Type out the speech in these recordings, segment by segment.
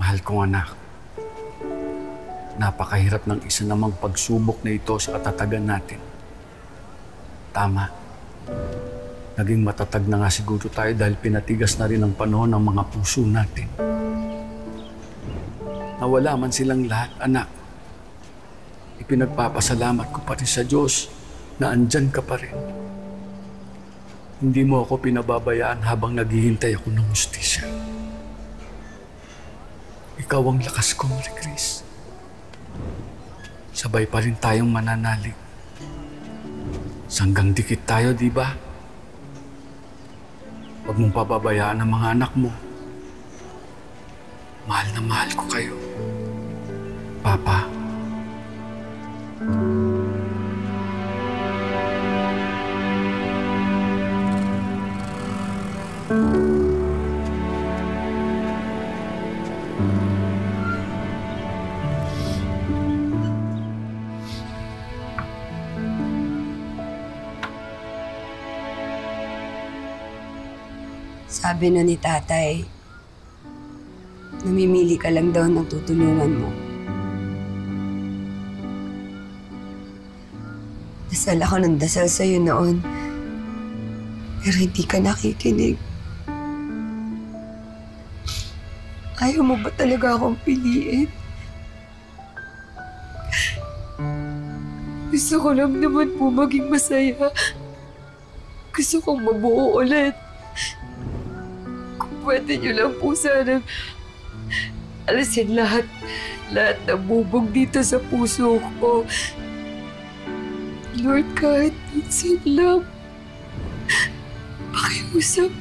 Mahal kong anak, napakahirap ng isa namang pagsubok na ito sa katatagan natin. Tama. Naging matatag na nga siguro tayo dahil pinatigas na rin ang panahon ng mga puso natin. Nawala man silang lahat, anak. Ipinagpapasalamat ko pa rin sa Diyos na andyan ka pa rin. Hindi mo ako pinababayaan habang naghihintay ako ng hustisya. Ikaw ang lakas ko, Marie Chris. Sabay pa rin tayong mananalig. Sanggang dikit tayo, di ba? Huwag mong pababayaan ang mga anak mo. Mahal na mahal ko kayo. Papa. Sabi na ni tatay, namimili ka lang daw ng tutulungan mo. Dasal ako ng dasal sa'yo noon, pero hindi ka nakikinig. Ayaw mo ba talaga akong piliin? Gusto ko lang naman po maging masaya. Gusto kong mabuo ulit. Pwede niyo lang po sana alisin lahat ng bubog dito sa puso ko. Lord, kahit minsan lang, pakiusap.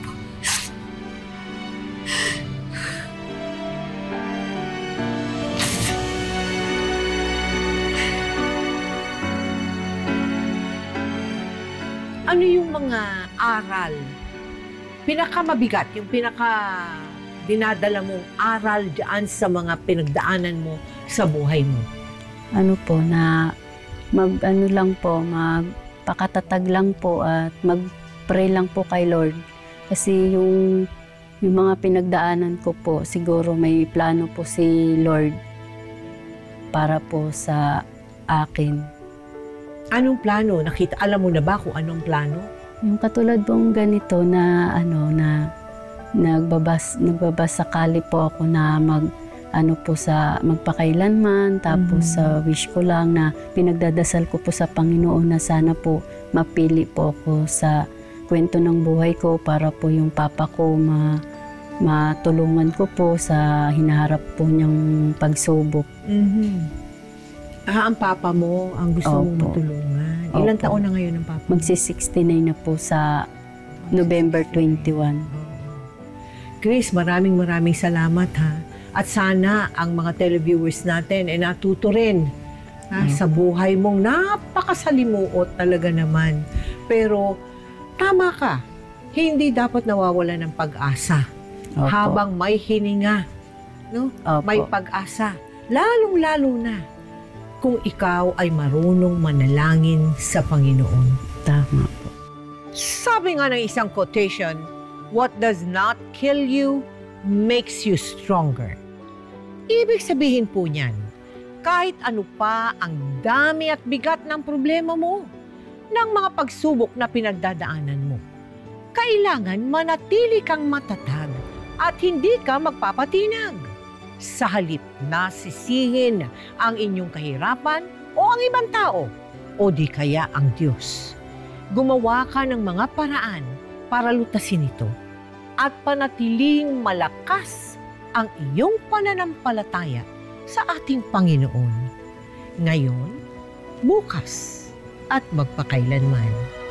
Ano yung mga aral pinakamabigat, yung dinadala mong aral dyan sa mga pinagdaanan mo sa buhay mo? Ano po, na magpakatatag lang po at mag-pray lang po kay Lord. Kasi yung mga pinagdaanan ko po, siguro may plano po si Lord para po sa akin. Anong plano? Alam mo na ba kung anong plano? Yung katulad pong ganito na nagbabasakali po ako na magpakailanman, tapos sa wish ko lang na pinagdadasal ko po sa Panginoon na sana po mapili po ako sa kwento ng buhay ko para po yung papa ko matulungan ko po sa hinaharap po niyang pagsubok. Ang papa mo ang gusto mong matulungan. Ilang taon na ngayon ang papa mo? Magsi-69 na po sa November 21. Chris, maraming salamat ha. At sana ang mga televiewers natin ay natuto rin sa buhay mong napakasalimuot talaga naman. Pero tama ka, hindi dapat nawawala ng pag-asa. Habang may hininga, no? May pag-asa. Lalong-lalo na kung ikaw ay marunong manalangin sa Panginoon. Tama po. Sabi nga ng isang quotation, what does not kill you makes you stronger. Ibig sabihin po niyan, kahit ano pa ang dami at bigat ng problema mo, ng mga pagsubok na pinagdadaanan mo, kailangan manatili kang matatag at hindi ka magpapatinag. Sa halip na sisihin ang inyong kahirapan o ang ibang tao o di kaya ang Diyos. Gumawa ka ng mga paraan para lutasin ito at panatiling malakas ang iyong pananampalataya sa ating Panginoon. Ngayon, bukas at magpakailanman.